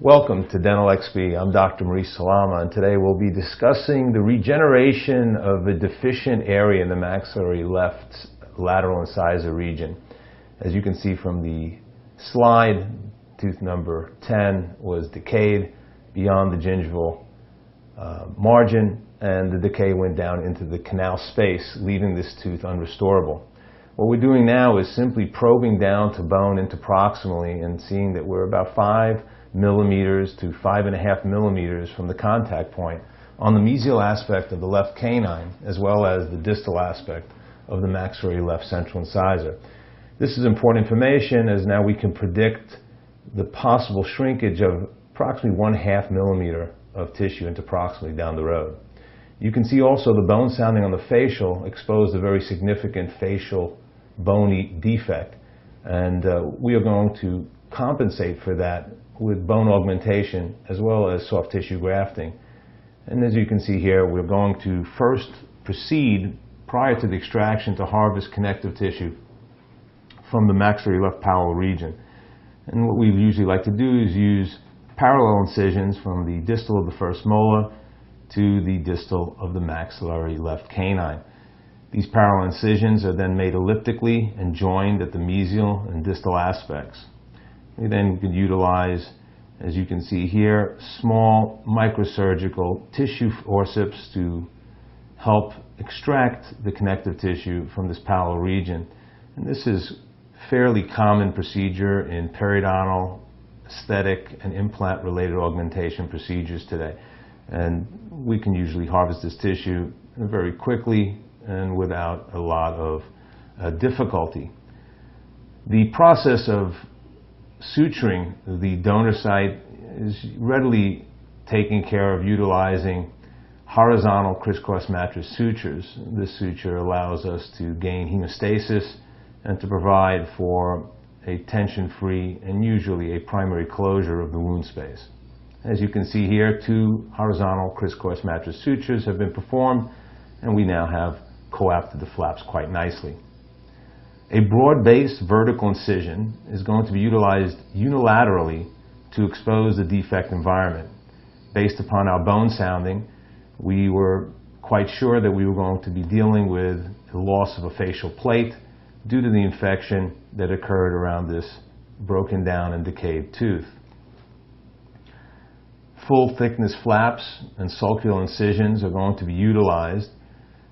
Welcome to Dental XP. I'm Dr. Maurice Salama, and today we'll be discussing the regeneration of a deficient area in the maxillary left lateral incisor region. As you can see from the slide, tooth number 10 was decayed beyond the gingival margin, and the decay went down into the canal space, leaving this tooth unrestorable. What we're doing now is simply probing down to bone interproximally and seeing that we're about 5 millimeters to 5.5 millimeters from the contact point on the mesial aspect of the left canine, as well as the distal aspect of the maxillary left central incisor. This is important information, as now we can predict the possible shrinkage of approximately 1/2 millimeter of tissue interproximally down the road. You can see also the bone sounding on the facial exposed a very significant facial bony defect, and we are going to compensate for that with bone augmentation as well as soft tissue grafting. And as you can see here, we're going to first proceed prior to the extraction to harvest connective tissue from the maxillary left palatal region. And what we usually like to do is use parallel incisions from the distal of the first molar to the distal of the maxillary left canine. These parallel incisions are then made elliptically and joined at the mesial and distal aspects. We then could utilize, as you can see here, small microsurgical tissue forceps to help extract the connective tissue from this palatal region. And this is fairly common procedure in periodontal, aesthetic, and implant related augmentation procedures today. And we can usually harvest this tissue very quickly and without a lot of difficulty. The process of suturing the donor site is readily taken care of utilizing horizontal crisscross mattress sutures. This suture allows us to gain hemostasis and to provide for a tension-free and usually a primary closure of the wound space. As you can see here, 2 horizontal crisscross mattress sutures have been performed, and we now have coapted the flaps quite nicely. A broad-based vertical incision is going to be utilized unilaterally to expose the defect environment. Based upon our bone sounding, we were quite sure that we were going to be dealing with the loss of a facial plate due to the infection that occurred around this broken down and decayed tooth. Full thickness flaps and sulcular incisions are going to be utilized,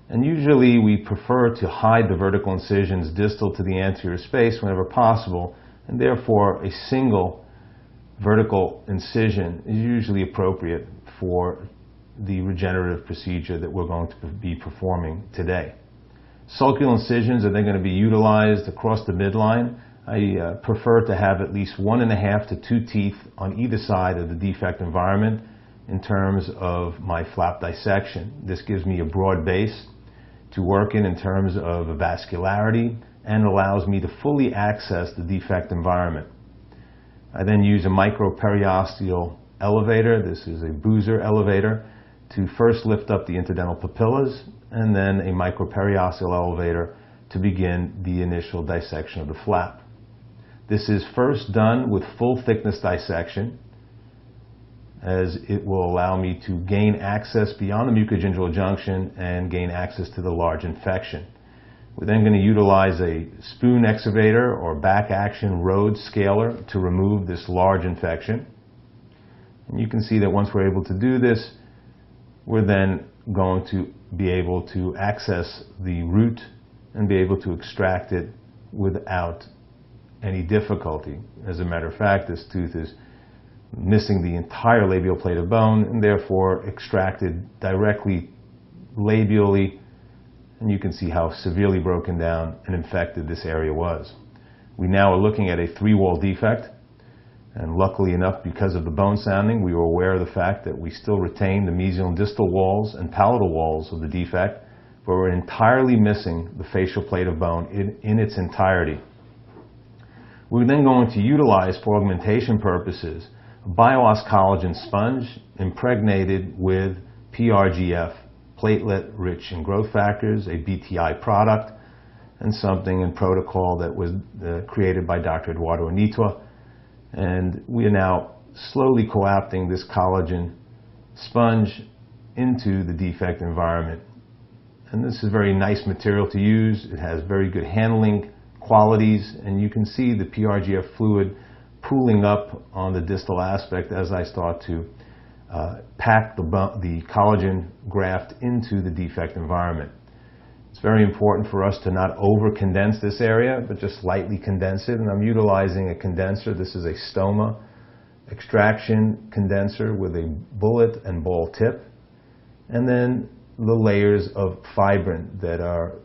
and usually we prefer to hide the vertical incisions distal to the anterior space whenever possible, and therefore a single vertical incision is usually appropriate for the regenerative procedure that we're going to be performing today. Sulcular incisions are then going to be utilized across the midline. I prefer to have at least 1.5 to 2 teeth on either side of the defect environment in terms of my flap dissection. This gives me a broad base to work in terms of vascularity and allows me to fully access the defect environment. I then use a microperiosteal elevator. This is a Boozer elevator to first lift up the interdental papillas, and then a microperiosteal elevator to begin the initial dissection of the flap. This is first done with full thickness dissection, as it will allow me to gain access beyond the mucogingival junction and gain access to the large infection. We're then going to utilize a spoon excavator or back action Rhodes scaler to remove this large infection. And you can see that once we're able to do this, we're then going to be able to access the root and be able to extract it without any difficulty. As a matter of fact, this tooth is missing the entire labial plate of bone and therefore extracted directly labially, and you can see how severely broken down and infected this area was. We now are looking at a 3-wall defect, and luckily enough, because of the bone sounding, we were aware of the fact that we still retain the mesial and distal walls and palatal walls of the defect, but we're entirely missing the facial plate of bone in its entirety. We're then going to utilize, for augmentation purposes, a bioos collagen sponge impregnated with PRGF, platelet-rich and growth factors, a BTI product, and something in protocol that was created by Dr. Eduardo Anitwa. And we are now slowly coapting this collagen sponge into the defect environment. And this is a very nice material to use. It has very good handling qualities, and you can see the PRGF fluid pooling up on the distal aspect as I start to pack the collagen graft into the defect environment. It's very important for us to not over condense this area, but just lightly condense it. And I'm utilizing a condenser. This is a stoma extraction condenser with a bullet and ball tip. And then the layers of fibrin that are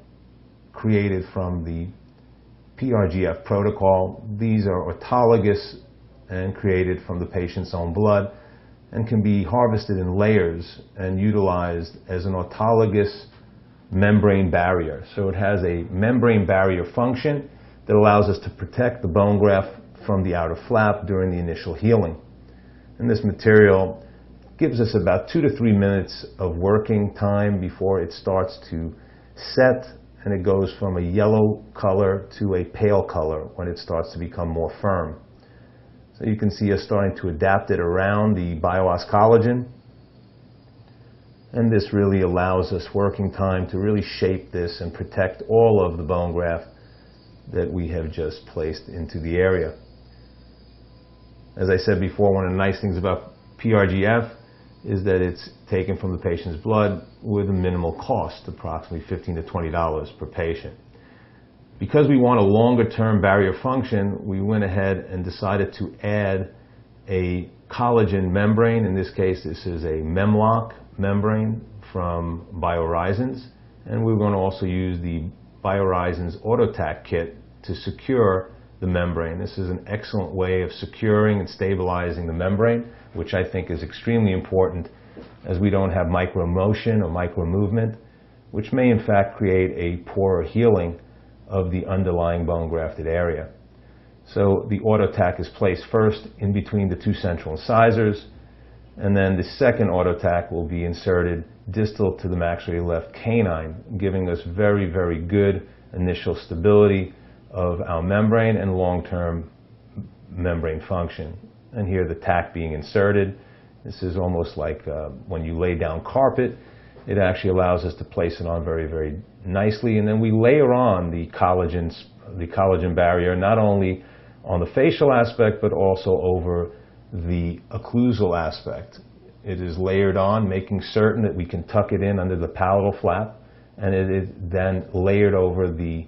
created from the PRGF protocol. These are autologous and created from the patient's own blood and can be harvested in layers and utilized as an autologous membrane barrier. So it has a membrane barrier function that allows us to protect the bone graft from the outer flap during the initial healing. And this material gives us about 2 to 3 minutes of working time before it starts to set, and it goes from a yellow color to a pale color when it starts to become more firm. So you can see us starting to adapt it around the BioOs collagen. And this really allows us working time to really shape this and protect all of the bone graft that we have just placed into the area. As I said before, one of the nice things about PRGF is that it's taken from the patient's blood with a minimal cost, approximately $15 to $20 per patient. Because we want a longer-term barrier function, we went ahead and decided to add a collagen membrane. In this case, this is a Memlock membrane from BioHorizons, and we're going to also use the BioHorizons AutoTac kit to secure the membrane. This is an excellent way of securing and stabilizing the membrane, which I think is extremely important as we don't have micro motion or micro movement, which may in fact create a poorer healing of the underlying bone grafted area. So the AutoTac is placed first in between the two central incisors, and then the second AutoTac will be inserted distal to the maxillary left canine, giving us very, very good initial stability of our membrane and long-term membrane function. And here the tack being inserted. This is almost like when you lay down carpet. It actually allows us to place it on very, very nicely. And then we layer on the collagen barrier, not only on the facial aspect, but also over the occlusal aspect. It is layered on, making certain that we can tuck it in under the palatal flap, and it is then layered over the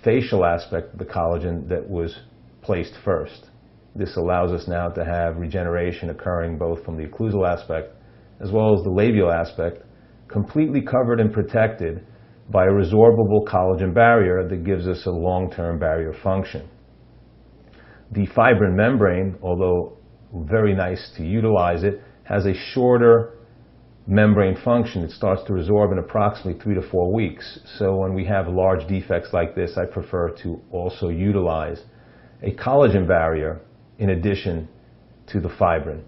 facial aspect of the collagen that was placed first. This allows us now to have regeneration occurring both from the occlusal aspect as well as the labial aspect, completely covered and protected by a resorbable collagen barrier that gives us a long-term barrier function. The fibrin membrane, although very nice to utilize it, has a shorter membrane function. It starts to resorb in approximately 3 to 4 weeks. So when we have large defects like this, I prefer to also utilize a collagen barrier in addition to the fibrin.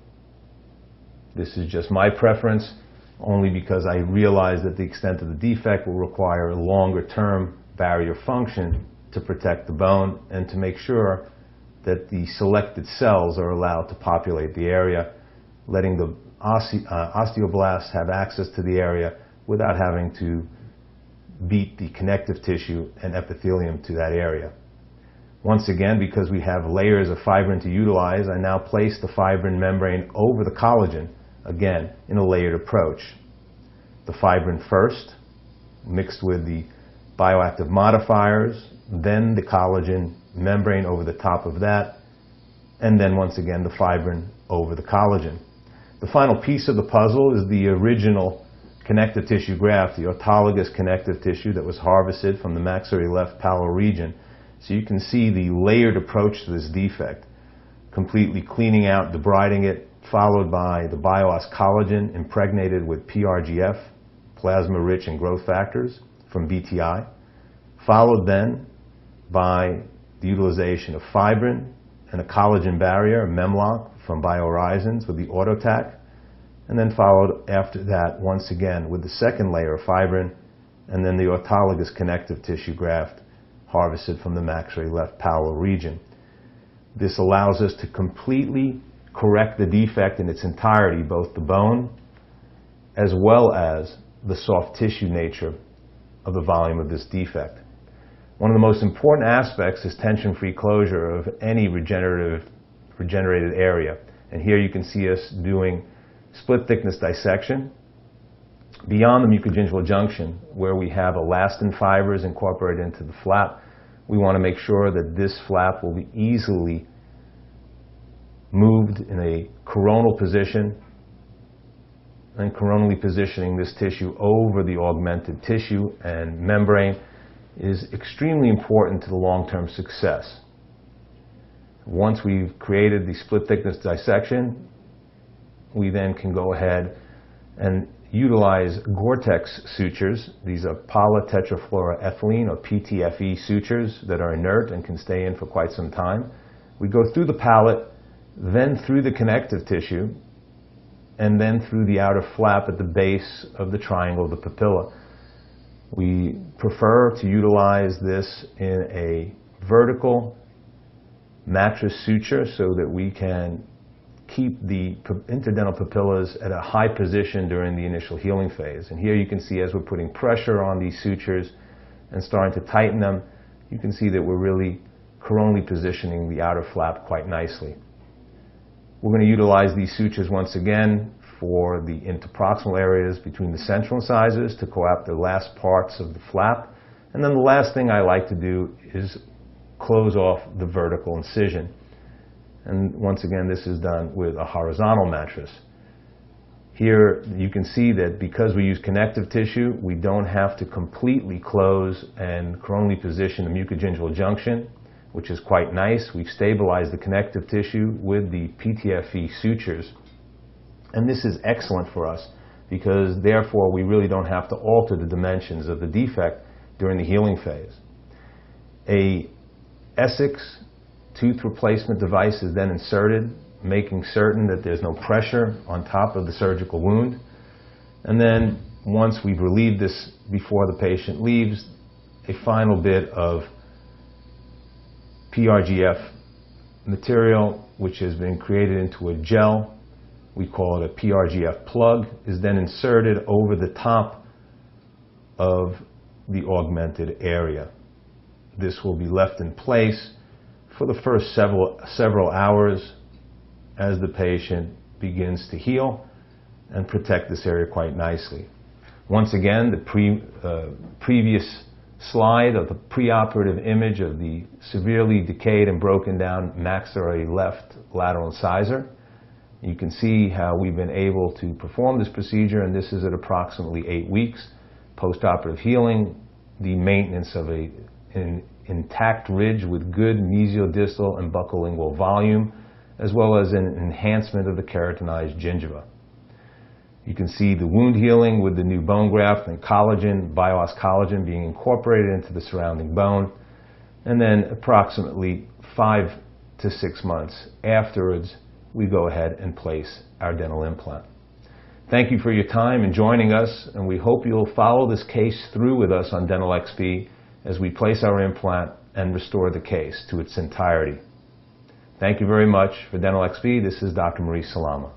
This is just my preference, only because I realize that the extent of the defect will require a longer term barrier function to protect the bone and to make sure that the selected cells are allowed to populate the area, letting the osteoblasts have access to the area without having to beat the connective tissue and epithelium to that area. Once again, because we have layers of fibrin to utilize, I now place the fibrin membrane over the collagen, again, in a layered approach. The fibrin first, mixed with the bioactive modifiers, then the collagen membrane over the top of that, and then once again the fibrin over the collagen. The final piece of the puzzle is the original connective tissue graft, the autologous connective tissue that was harvested from the maxillary left palatal region. So you can see the layered approach to this defect, completely cleaning out, debriding it, followed by the BioOs collagen impregnated with PRGF, plasma-rich and growth factors from BTI, followed then by the utilization of fibrin and a collagen barrier, Memlock from BioHorizons with the AutoTac, and then followed after that once again with the second layer of fibrin and then the autologous connective tissue graft harvested from the maxillary left palatal region. This allows us to completely correct the defect in its entirety, both the bone as well as the soft tissue nature of the volume of this defect. One of the most important aspects is tension-free closure of any regenerated area. And here you can see us doing split thickness dissection beyond the mucogingival junction, where we have elastin fibers incorporated into the flap. We want to make sure that this flap will be easily moved in a coronal position, and coronally positioning this tissue over the augmented tissue and membrane is extremely important to the long-term success. Once we've created the split thickness dissection, we then can go ahead and utilize Gore-Tex sutures. These are polytetrafluoroethylene or PTFE sutures that are inert and can stay in for quite some time. We go through the palate, then through the connective tissue, and then through the outer flap at the base of the triangle of the papilla. We prefer to utilize this in a vertical mattress suture so that we can keep the interdental papillas at a high position during the initial healing phase. And here you can see, as we're putting pressure on these sutures and starting to tighten them, you can see that we're really coronally positioning the outer flap quite nicely. We're going to utilize these sutures once again for the interproximal areas between the central incisors to co-opt the last parts of the flap. And then the last thing I like to do is close off the vertical incision. And once again, this is done with a horizontal mattress. Here you can see that because we use connective tissue, we don't have to completely close and coronally position the mucogingival junction, which is quite nice. We've stabilized the connective tissue with the PTFE sutures. And this is excellent for us because therefore we really don't have to alter the dimensions of the defect during the healing phase. A Essex tooth replacement device is then inserted, making certain that there's no pressure on top of the surgical wound. And then once we've relieved this before the patient leaves, a final bit of PRGF material, which has been created into a gel, we call it a PRGF plug, is then inserted over the top of the augmented area. This will be left in place for the first several hours as the patient begins to heal and protect this area quite nicely. Once again, the previous slide of the preoperative image of the severely decayed and broken down maxillary left lateral incisor. You can see how we've been able to perform this procedure, and this is at approximately 8 weeks. Post-operative healing, the maintenance of an intact ridge with good mesial-distal and buccolingual volume, as well as an enhancement of the keratinized gingiva. You can see the wound healing with the new bone graft and collagen, BioOs collagen, being incorporated into the surrounding bone. And then approximately 5 to 6 months afterwards, we go ahead and place our dental implant. Thank you for your time in joining us, and we hope you'll follow this case through with us on Dental XP as we place our implant and restore the case to its entirety. Thank you very much. For Dental XP, this is Dr. Maurice Salama.